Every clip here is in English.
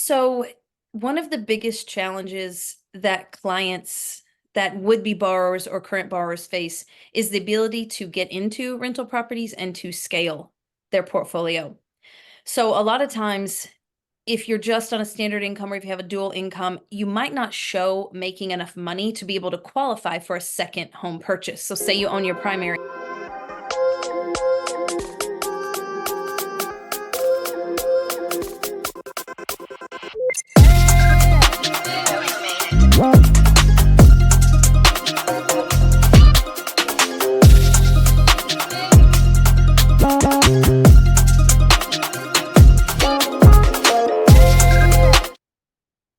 So, one of the biggest challenges that clients that would be borrowers or current borrowers face is the ability to get into rental properties and to scale their portfolio. So, a lot of times, if you're just on a standard income or if you have a dual income, you might not show making enough money to be able to qualify for a second home purchase. So, say you own your primary.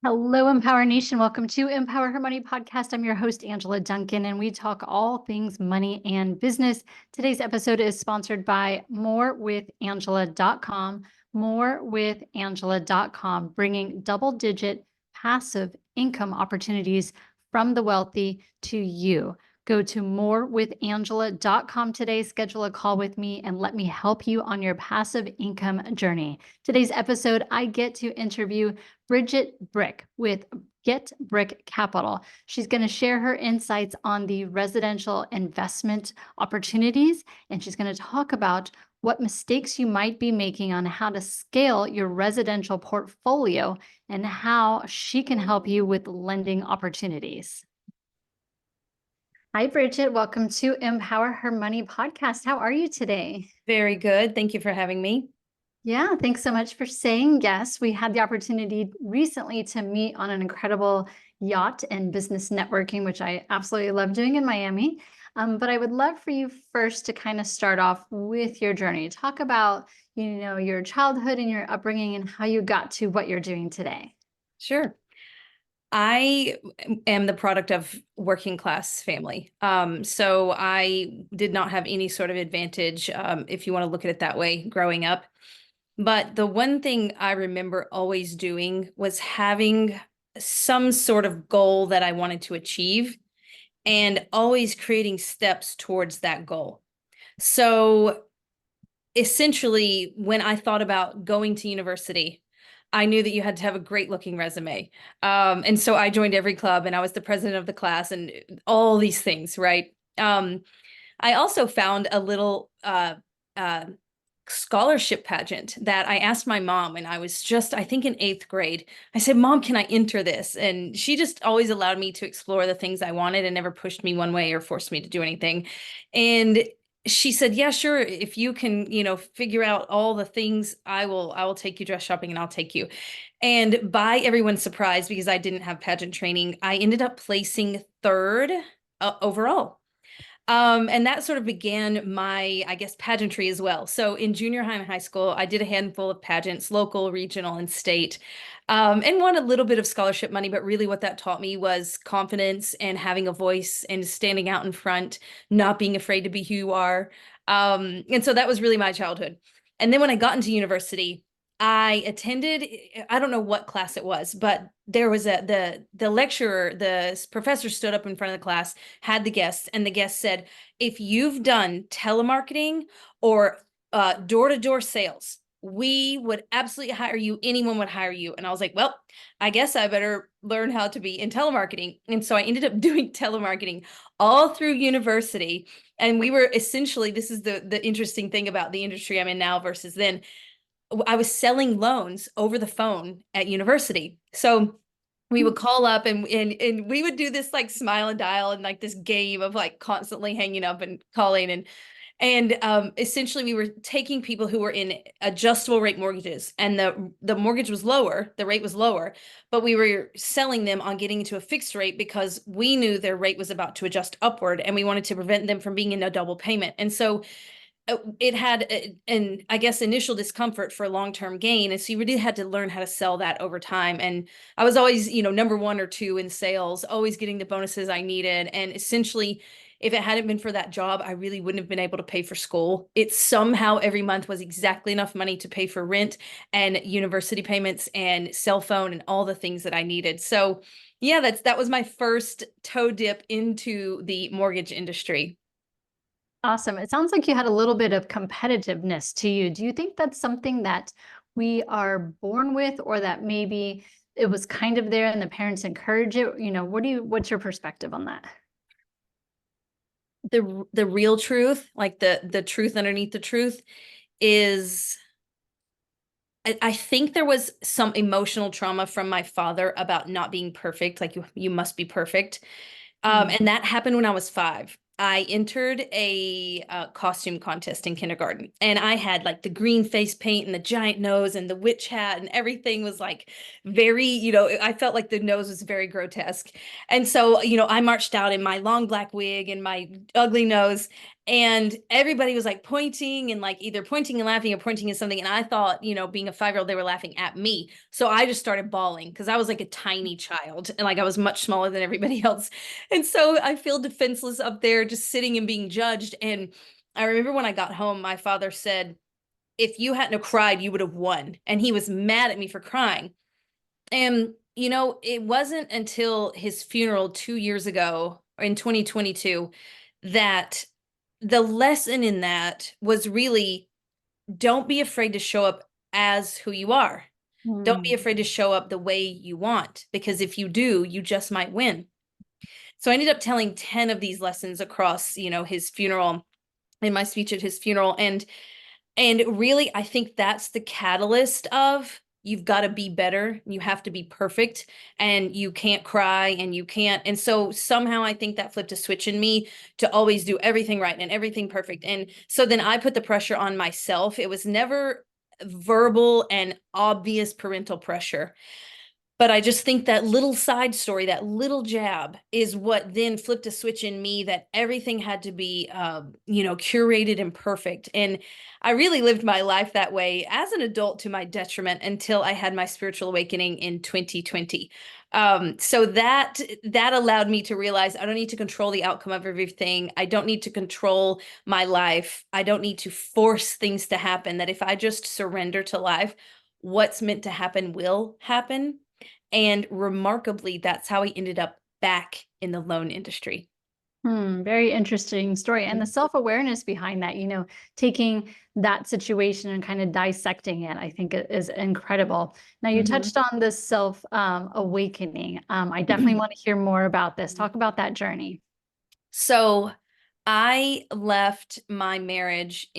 Hello, Empower Nation. Welcome to Empower Her Money podcast. I'm your host, Angela Duncan, and we talk all things money and business. Today's episode is sponsored by morewithangela.com. Morewithangela.com, bringing double-digit passive income opportunities from the wealthy to you. Go to morewithangela.com today, schedule a call with me, and let me help you on your passive income journey. Today's episode, I get to interview Bridget Brick with Get Brick Capital. She's going to share her insights on the residential investment opportunities, and she's going to talk about what mistakes you might be making on how to scale your residential portfolio and how she can help you with lending opportunities. Hi, Bridget. Welcome to Empower Her Money podcast. How are you today? Very good. Thank you for having me. Yeah, thanks so much for saying yes. We had the opportunity recently to meet on an incredible yacht and business networking, which I absolutely love doing in Miami. But I would love for you first to kind of start off with your journey. Talk about, your childhood and your upbringing and how you got to what you're doing today. Sure. I am the product of working class family. So I did not have any sort of advantage, if you want to look at it that way, growing up. But the one thing I remember always doing was having some sort of goal that I wanted to achieve and always creating steps towards that goal. So essentially, when I thought about going to university, I knew that you had to have a great looking resume. And so I joined every club and I was the president of the class and all these things, right? I also found a little scholarship pageant that I asked my mom, and I was just, I think, in 8th grade. I said, "Mom, can I enter this?" And she just always allowed me to explore the things I wanted and never pushed me one way or forced me to do anything. And she said, "Yeah, sure. If you can, figure out all the things, I will take you dress shopping and I'll take you." And by everyone's surprise, because I didn't have pageant training, I ended up placing 3rd overall. And that sort of began my, I guess, pageantry as well. So in junior high and high school, I did a handful of pageants, local, regional, and state, and won a little bit of scholarship money. But really what that taught me was confidence and having a voice and standing out in front, not being afraid to be who you are. And so that was really my childhood. And then when I got into university, I attended, I don't know what class it was, but there was the lecturer, the professor stood up in front of the class, had the guests, and the guest said, "If you've done telemarketing or door-to-door sales, we would absolutely hire you. Anyone would hire you." And I was like, well, I guess I better learn how to be in telemarketing. And so I ended up doing telemarketing all through university. And we were essentially, this is the interesting thing about the industry I'm in now versus then. I was selling loans over the phone at university. So we would call up and we would do this like smile and dial and like this game of like constantly hanging up and calling and essentially we were taking people who were in adjustable rate mortgages, and the mortgage was lower, the rate was lower, but we were selling them on getting into a fixed rate because we knew their rate was about to adjust upward and we wanted to prevent them from being in a double payment. And so it had an, I guess, initial discomfort for long-term gain. And so you really had to learn how to sell that over time. And I was always, number 1 or 2 in sales, always getting the bonuses I needed. And essentially, if it hadn't been for that job, I really wouldn't have been able to pay for school. It somehow every month was exactly enough money to pay for rent and university payments and cell phone and all the things that I needed. So yeah, that was my first toe dip into the mortgage industry. Awesome. It sounds like you had a little bit of competitiveness to you. Do you think that's something that we are born with, or that maybe it was kind of there and the parents encourage it? What's your perspective on that? The real truth, like the truth underneath the truth, is I think there was some emotional trauma from my father about not being perfect. Like you must be perfect. Mm. And that happened when I was 5. I entered a costume contest in kindergarten, and I had like the green face paint and the giant nose and the witch hat, and everything was like very, I felt like the nose was very grotesque. And so, I marched out in my long black wig and my ugly nose, and everybody was like pointing and like either pointing and laughing or pointing at something. And I thought, being a 5-year-old, they were laughing at me. So I just started bawling because I was like a tiny child and like I was much smaller than everybody else. And so I feel defenseless up there just sitting and being judged. And I remember when I got home, my father said, if you hadn't have cried, you would have won. And he was mad at me for crying. And, it wasn't until his funeral 2 years ago, or in 2022, that the lesson in that was really, don't be afraid to show up as who you are. Don't be Mm. afraid to show up the way you want, because if you do, you just might win. So I ended up telling 10 of these lessons across, his funeral, in my speech at his funeral. And really, I think that's the catalyst of, you've got to be better. You have to be perfect, and you can't cry, and you can't. And so somehow I think that flipped a switch in me to always do everything right and everything perfect. And so then I put the pressure on myself. It was never verbal and obvious parental pressure. But I just think that little side story, that little jab, is what then flipped a switch in me that everything had to be, curated and perfect. And I really lived my life that way as an adult to my detriment until I had my spiritual awakening in 2020. So that allowed me to realize I don't need to control the outcome of everything. I don't need to control my life. I don't need to force things to happen. That if I just surrender to life, what's meant to happen will happen. And remarkably, that's how he ended up back in the loan industry. Very interesting story. And the Mhm. self-awareness behind that, taking that situation and kind of dissecting it, I think it is incredible. Now, you Mhm. touched on this self awakening. I definitely want to hear more about this. Talk about that journey. So I left my marriage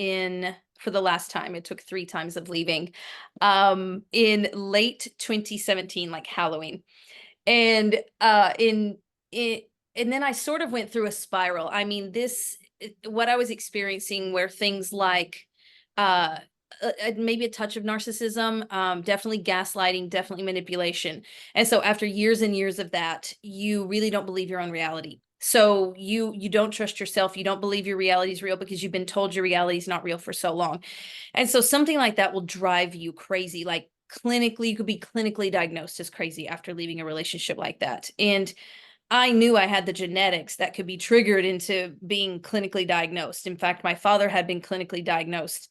for the last time. It took 3 times of leaving, in late 2017, like Halloween. And in it, and then I sort of went through a spiral. I mean, what I was experiencing were things like uh maybe a touch of narcissism, definitely gaslighting, definitely manipulation. And so after years and years of that, you really don't believe your own reality. So you don't trust yourself, you don't believe your reality is real because you've been told your reality is not real for so long. And so something like that will drive you crazy. Like clinically, you could be clinically diagnosed as crazy after leaving a relationship like that. And I knew I had the genetics that could be triggered into being clinically diagnosed. In fact, my father had been clinically diagnosed.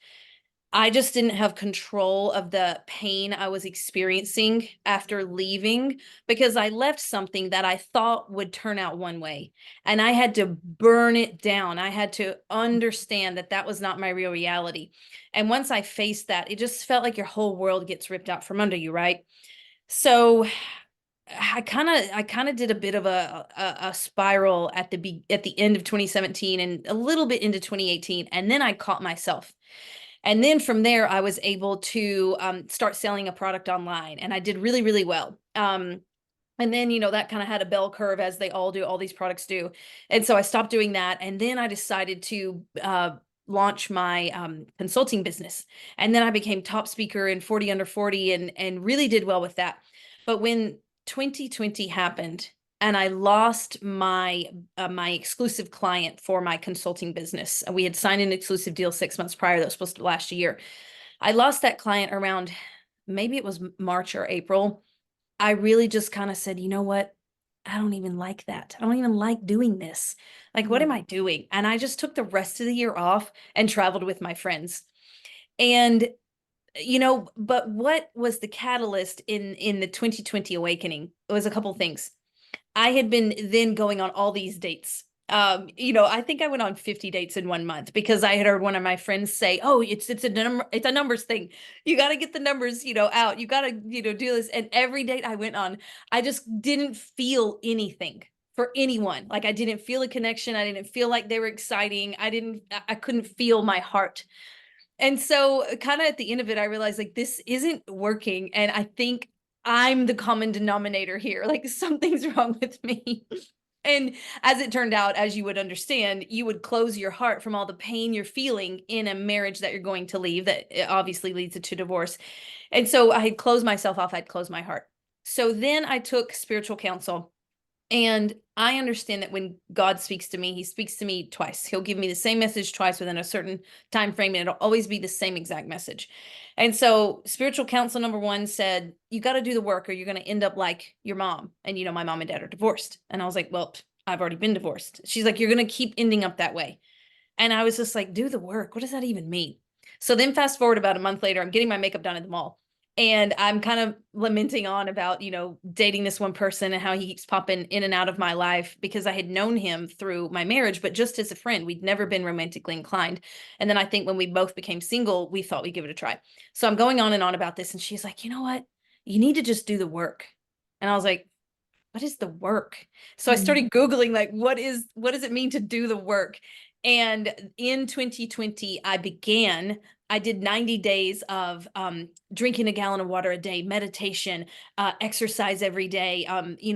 I just didn't have control of the pain I was experiencing after leaving, because I left something that I thought would turn out one way, and I had to burn it down. I had to understand that that was not my real reality. And once I faced that, it just felt like your whole world gets ripped out from under you, right? So I kind of did a bit of a spiral at the end of 2017 and a little bit into 2018, and then I caught myself. And then from there, I was able to start selling a product online, and I did really, really well. And then, that kind of had a bell curve, as they all do, all these products do. And so I stopped doing that. And then I decided to launch my consulting business. And then I became top speaker in 40 under 40, and really did well with that. But when 2020 happened, and I lost my exclusive client for my consulting business. We had signed an exclusive deal 6 months prior that was supposed to last a year. I lost that client around, maybe it was March or April. I really just kind of said, you know what? I don't even like that. I don't even like doing this. Like, what am Mm. I doing? And I just took the rest of the year off and traveled with my friends. And, but what was the catalyst in the 2020 awakening? It was a couple things. I had been then going on all these dates I think I went on 50 dates in 1 month because I had heard one of my friends say, "Oh, it's a numbers thing. You got to get the numbers, out. You got to, do this." And every date I went on, I just didn't feel anything for anyone. Like I didn't feel a connection. I didn't feel like they were exciting. I couldn't feel my heart. And so kind of at the end of it, I realized like this isn't working. And I think I'm the common denominator here. Like something's wrong with me. And as it turned out, as you would understand, you would close your heart from all the pain you're feeling in a marriage that you're going to leave that obviously leads to divorce. And so I had closed myself off, I'd closed my heart. So then I took spiritual counsel. And I understand that when God speaks to me, he speaks to me twice. He'll give me the same message twice within a certain time frame, and it'll always be the same exact message. And so spiritual counsel number one said, you got to do the work or you're going to end up like your mom. And my mom and dad are divorced. And I was like, well, I've already been divorced. She's like, you're going to keep ending up that way. And I was just like, do the work. What does that even mean? So then fast forward about a month later, I'm getting my makeup done at the mall. And I'm kind of lamenting on about, dating this one person and how he keeps popping in and out of my life because I had known him through my marriage, but just as a friend, we'd never been romantically inclined. And then I think when we both became single, we thought we'd give it a try. So I'm going on and on about this. And she's like, you know what? You need to just do the work. And I was like, what is the work? So I started Googling like, what does it mean to do the work? And in 2020, I did 90 days of drinking a gallon of water a day, meditation, exercise every day,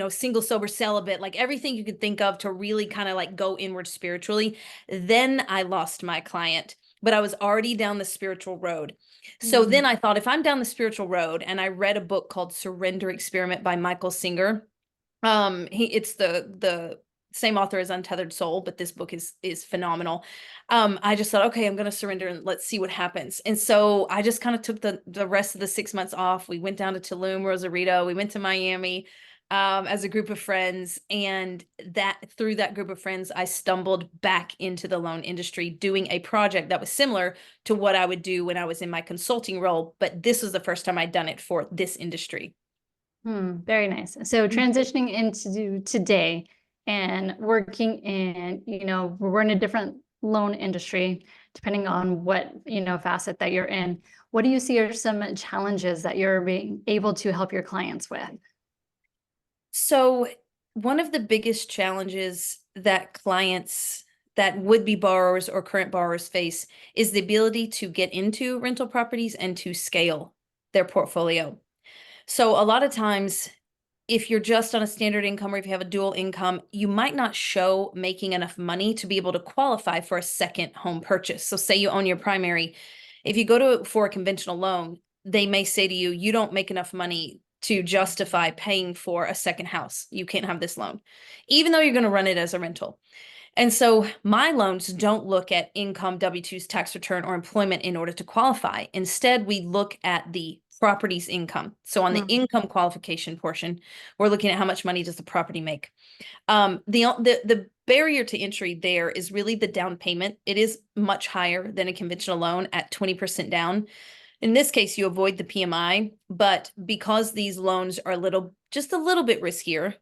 single, sober, celibate, like everything you could think of to really kind of like go inward spiritually. Then I lost my client, but I was already down the spiritual road. So then I thought, if I'm down the spiritual road, and I read a book called Surrender Experiment by Michael Singer. It's the same author as Untethered Soul, but this book is phenomenal. I just thought, okay, I'm gonna surrender and let's see what happens. And so I just kind of took the rest of the 6 months off. We went down to Tulum, Rosarito, we went to Miami as a group of friends, and that through that group of friends, I stumbled back into the loan industry doing a project that was similar to what I would do when I was in my consulting role, but this was the first time I'd done it for this industry. Very nice. So transitioning into today and working in, we're in a different loan industry, depending on what, facet that you're in. What do you see are some challenges that you're being able to help your clients with? So one of the biggest challenges that clients that would-be borrowers or current borrowers face is the ability to get into rental properties and to scale their portfolio. So a lot of times, if you're just on a standard income or if you have a dual income, you might not show making enough money to be able to qualify for a second home purchase. So say you own your primary. If you go for a conventional loan, they may say to you, you don't make enough money to justify paying for a second house. You can't have this loan, even though you're going to run it as a rental. And so my loans don't look at income, W-2s, tax return, or employment in order to qualify. Instead, we look at the property's income. So on the income qualification portion, we're looking at how much money does the property make. The barrier to entry there is really the down payment. It is much higher than a conventional loan at 20% down. In this case, you avoid the PMI, but because these loans are just a little bit riskier,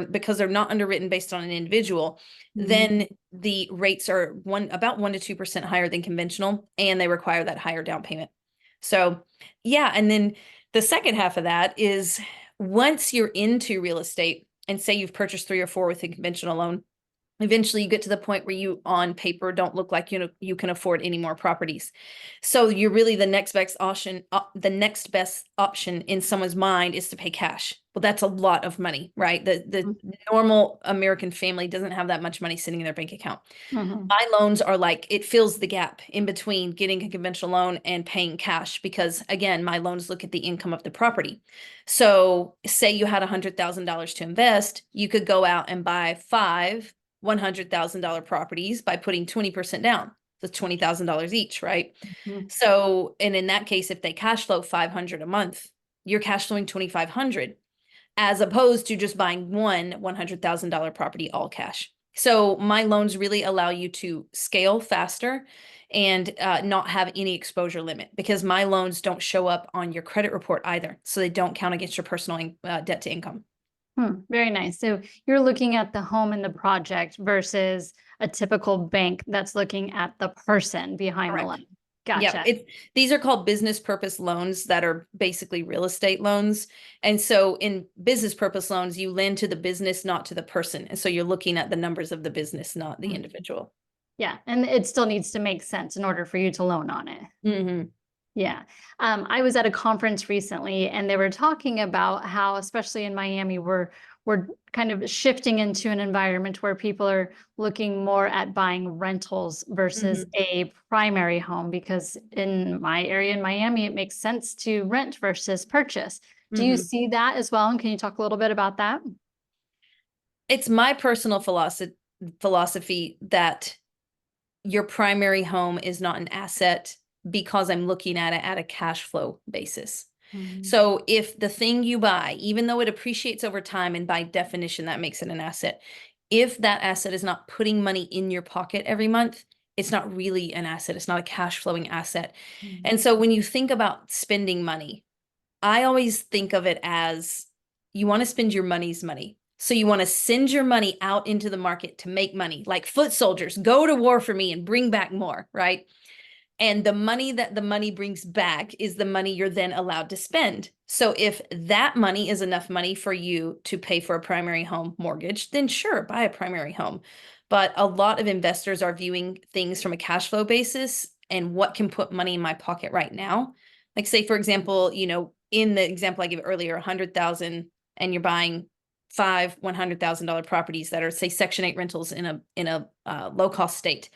because they're not underwritten based on an individual, then the rates are about 1 to 2% higher than conventional, and they require that higher down payment. So yeah, and then the second half of that is once you're into real estate and say you've purchased 3 or 4 with a conventional loan, eventually you get to the point where you on paper don't look like you can afford any more properties. So you're really the next best option in someone's mind is to pay cash. Well, that's a lot of money, right? The normal American family doesn't have that much money sitting in their bank account. My loans are like, it fills the gap in between getting a conventional loan and paying cash because, again, my loans look at the income of the property. So say you had $100,000 to invest, you could go out and buy 5 $100,000 properties by putting 20% down. So $20,000 each, right? So, and in that case, if they cash flow 500 a month, you're cash flowing 2,500 as opposed to just buying one $100,000 property all cash. So my loans really allow you to scale faster and not have any exposure limit because my loans don't show up on your credit report either. So they don't count against your personal debt to income. Very nice. So you're looking at the home and the project versus a typical bank that's looking at the person behind the Correct. loan. Yeah, Gotcha. these are called business purpose loans that are basically real estate loans. And so in business purpose loans, you lend to the business, not to the person. And so you're looking at the numbers of the business, not the Mm. individual. Yeah, and it still needs to make sense in order for you to loan on it. Hmm. Yeah. I was at a conference recently and they were talking about how, especially in Miami, we're kind of shifting into an environment where people are looking more at buying rentals versus Hmm. a primary home, because in my area in Miami, it makes sense to rent versus purchase. Do you Hmm. see that as well? And can you talk a little bit about that? It's my personal philosophy that your primary home is not an asset because I'm looking at it at a cash flow basis. Mhm. So if the thing you buy, even though it appreciates over time, and by definition, that makes it an asset, if that asset is not putting money in your pocket every month, it's not really an asset. It's not a cash flowing asset. Mhm. And so when you think about spending money, I always think of it as you want to spend your money's money. So you want to send your money out into the market to make money, like foot soldiers, go to war for me and bring back more, right? And the money that the money brings back is the money you're then allowed to spend. So if that money is enough money for you to pay for a primary home mortgage, then sure, buy a primary home. But a lot of investors are viewing things from a cash flow basis and what can put money in my pocket right now. Like say, for example, in the example I gave earlier, 100,000, and you're buying five $100,000 properties that are, say, Section 8 rentals in a low cost state,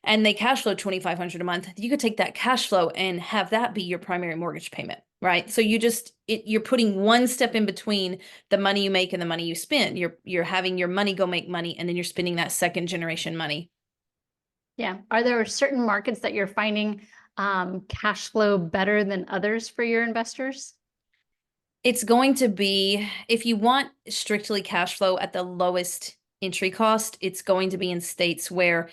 and they cash flow 2,500 a month. You could take that cash flow and have that be your primary mortgage payment, right? So you're putting one step in between the money you make and the money you spend. You're having your money go make money, and then you're spending that second generation money. Yeah. Are there certain markets that you're finding cash flow better than others for your investors? It's going to be, if you want strictly cash flow at the lowest entry cost, it's going to be in states where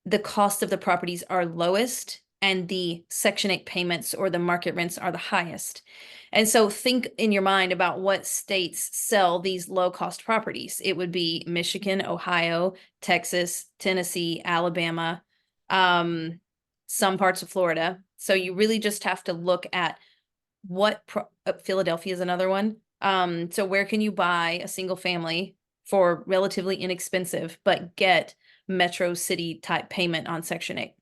the cost of the properties are lowest and the Section 8 payments or the market rents are the highest. And so think in your mind about what states sell these low cost properties. It would be Michigan, Ohio, Texas, Tennessee, Alabama, um, some parts of Florida. So you really just have to look at Philadelphia is another one. So where can you buy a single family for relatively inexpensive, but get metro city type payment on Section 8?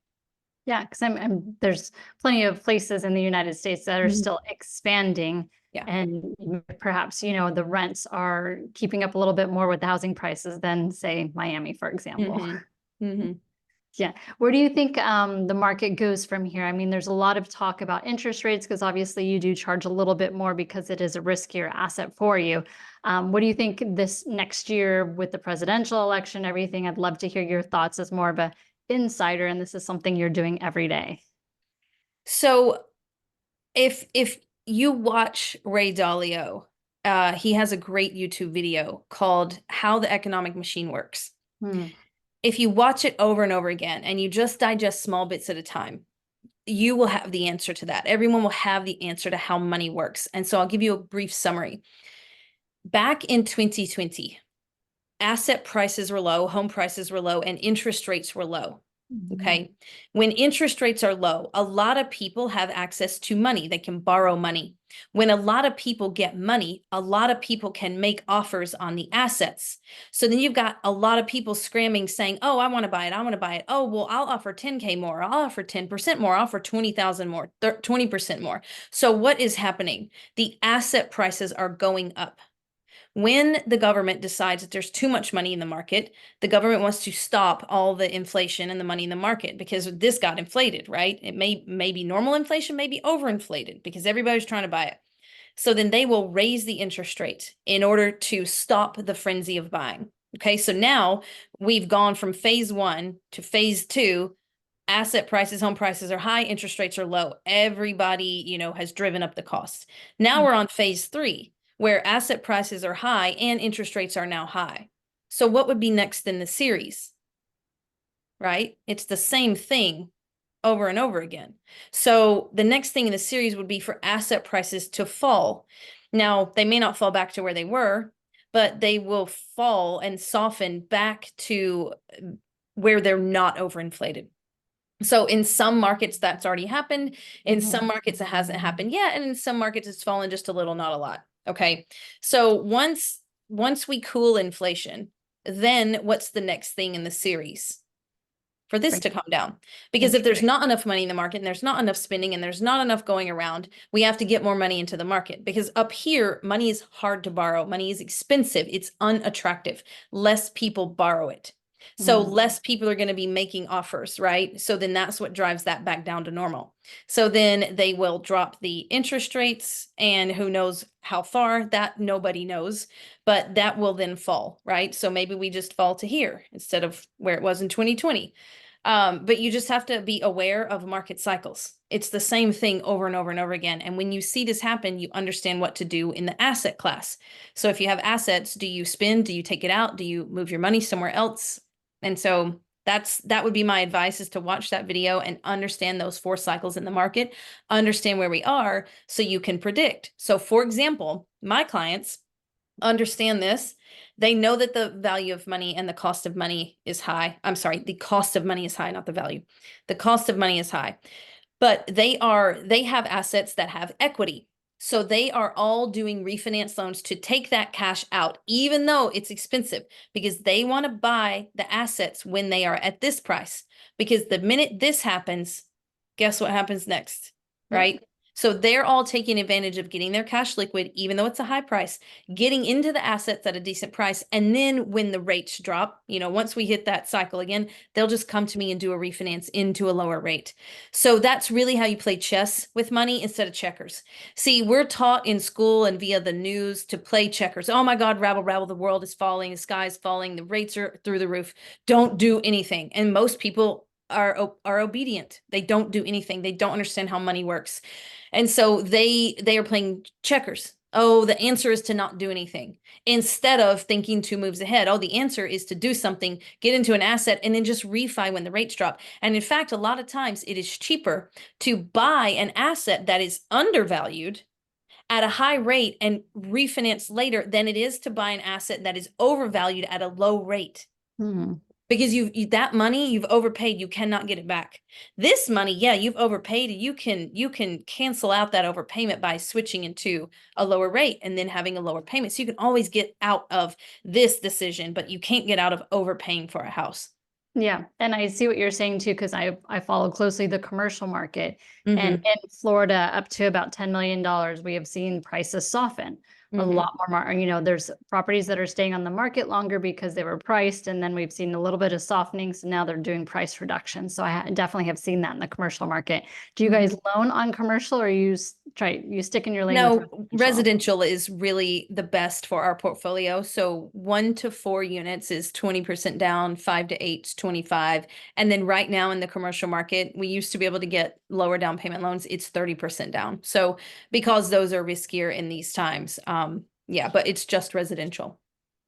Yeah, because there's plenty of places in the United States that are Mhm. still expanding, Yeah. and perhaps, the rents are keeping up a little bit more with the housing prices than, say, Miami, for example. Hmm. Hmm. Yeah. Where do you think the market goes from here? I mean, there's a lot of talk about interest rates because obviously you do charge a little bit more because it is a riskier asset for you. What do you think this next year with the presidential election, everything? I'd love to hear your thoughts as more of a insider, and this is something you're doing every day. So if you watch Ray Dalio, he has a great YouTube video called How the Economic Machine Works. Hmm. If you watch it over and over again and you just digest small bits at a time, you will have the answer to that. Everyone will have the answer to how money works. And so I'll give you a brief summary. Back in 2020, asset prices were low, home prices were low, and interest rates were low. Mhm. Okay. When interest rates are low, a lot of people have access to money. They can borrow money. When a lot of people get money, a lot of people can make offers on the assets. So then you've got a lot of people scramming saying, oh, I want to buy it. I want to buy it. Oh, well, I'll offer 10K more. I'll offer 10% more. I'll offer 20,000 more, 20% more. So what is happening? The asset prices are going up. When the government decides that there's too much money in the market, the government wants to stop all the inflation and the money in the market because this got inflated, right? It may be normal inflation, may be overinflated because everybody's trying to buy it. So then they will raise the interest rate in order to stop the frenzy of buying. Okay, so now we've gone from phase one to phase two. Asset prices, home prices are high, interest rates are low. Everybody, has driven up the costs. Now we're on phase three, where asset prices are high and interest rates are now high. So what would be next in the series, right? It's the same thing over and over again. So the next thing in the series would be for asset prices to fall. Now, they may not fall back to where they were, but they will fall and soften back to where they're not overinflated. So in some markets that's already happened. In some markets it hasn't happened yet. And in some markets it's fallen just a little, not a lot. Okay. So once we cool inflation, then what's the next thing in the series? For this Right. to come down. Because if there's not enough money in the market and there's not enough spending and there's not enough going around, we have to get more money into the market. Because up here, money is hard to borrow. Money is expensive. It's unattractive. Less people borrow it. So less people are going to be making offers, right? So then that's what drives that back down to normal. So then they will drop the interest rates, and who knows how far, that nobody knows, but that will then fall, right? So maybe we just fall to here instead of where it was in 2020. But you just have to be aware of market cycles. It's the same thing over and over and over again. And when you see this happen, you understand what to do in the asset class. So if you have assets, do you spend? Do you take it out? Do you move your money somewhere else? And so that would be my advice, is to watch that video and understand those 4 cycles in the market, understand where we are so you can predict. So for example, my clients understand this. They know that the value of money and the cost of money is high. I'm sorry, the cost of money is high, not the value. The cost of money is high. But they have assets that have equity. So they are all doing refinance loans to take that cash out, even though it's expensive, because they want to buy the assets when they are at this price. Because the minute this happens, guess what happens next, right? So they're all taking advantage of getting their cash liquid, even though it's a high price, getting into the assets at a decent price. And then when the rates drop, once we hit that cycle again, they'll just come to me and do a refinance into a lower rate. So that's really how you play chess with money instead of checkers. See, we're taught in school and via the news to play checkers. Oh my God, rabble, rabble, the world is falling, the sky is falling, the rates are through the roof. Don't do anything. And most people are obedient. They don't do anything. They don't understand how money works. And so they are playing checkers. Oh, the answer is to not do anything, instead of thinking 2 moves ahead. Oh, the answer is to do something, get into an asset, and then just refi when the rates drop. And in fact, a lot of times it is cheaper to buy an asset that is undervalued at a high rate and refinance later than it is to buy an asset that is overvalued at a low rate. Because that money you've overpaid, you cannot get it back. This money, yeah, you've overpaid, you can cancel out that overpayment by switching into a lower rate and then having a lower payment. So you can always get out of this decision, but you can't get out of overpaying for a house. Yeah, and I see what you're saying too, because I follow closely the commercial market, and Mm-hmm. in Florida, up to about $10 million, we have seen prices soften a Mm-hmm. lot more. There's properties that are staying on the market longer because they were priced, and then we've seen a little bit of softening, so now they're doing price reduction. So definitely have seen that in the commercial market. Do you guys loan on commercial, or you stick in your lane with No, residential is really the best for our portfolio. So 1 to 4 units is 20% down, 5 to 8 is 25. And then right now in the commercial market, we used to be able to get lower down payment loans. It's 30% down. So because those are riskier in these times. Yeah, but it's just residential.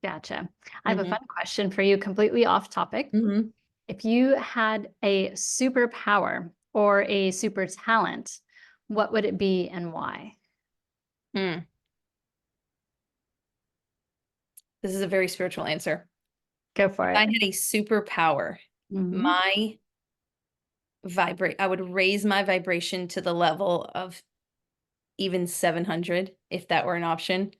Gotcha. I have a fun question for you, completely off topic. Mm-hmm. If you had a superpower or a super talent, what would it be and why? Mm. This is a very spiritual answer. Go for If I it. had a superpower, Mhm. my I would raise my vibration to the level of even 700, if that were an option,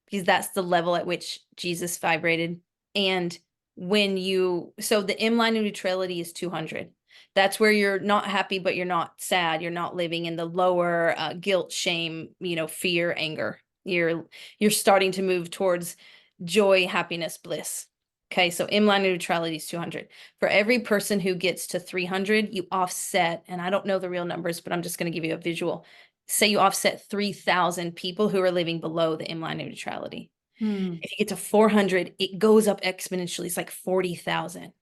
because that's the level at which Jesus vibrated. And so the M line of neutrality is 200. That's where you're not happy, but you're not sad. You're not living in the lower guilt, shame, fear, anger. You're starting to move towards joy, happiness, bliss. Okay, so M line of neutrality is 200. For every person who gets to 300, you offset, and I don't know the real numbers, but I'm just going to give you a visual. Say you offset 3,000 people who are living below the M line of neutrality. Hmm. If you get to 400, it goes up exponentially. It's like 40,000.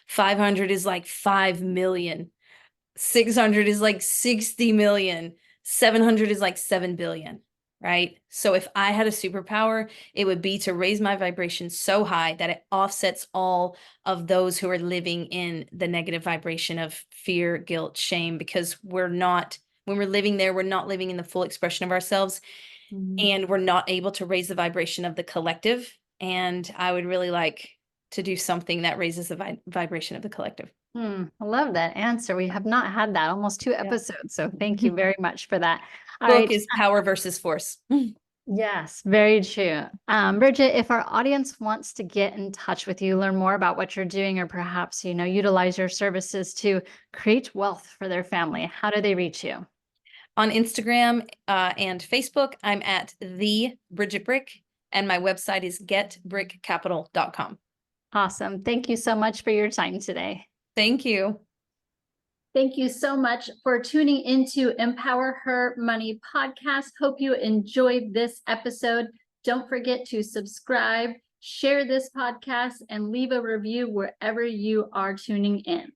500 is like 5 million. 600 is like 60 million. 700 is like 7 billion, right? So if I had a superpower, it would be to raise my vibration so high that it offsets all of those who are living in the negative vibration of fear, guilt, shame, because when we're living there, we're not living in the full expression of ourselves, Mhm. and we're not able to raise the vibration of the collective. and I would really like to do something that raises the vibration of the collective. I love that answer. We have not had that almost 2 episodes. So thank you very much for that. All Book right. is power versus force. Yes, very true. Bridget, if our audience wants to get in touch with you, learn more about what you're doing, or perhaps, utilize your services to create wealth for their family, how do they reach you? On Instagram and Facebook, I'm at the Bridget Brick, and my website is getbrickcapital.com. Awesome. Thank you so much for your time today. Thank you. Thank you so much for tuning into Empower Her Money podcast. Hope you enjoyed this episode. Don't forget to subscribe, share this podcast, and leave a review wherever you are tuning in.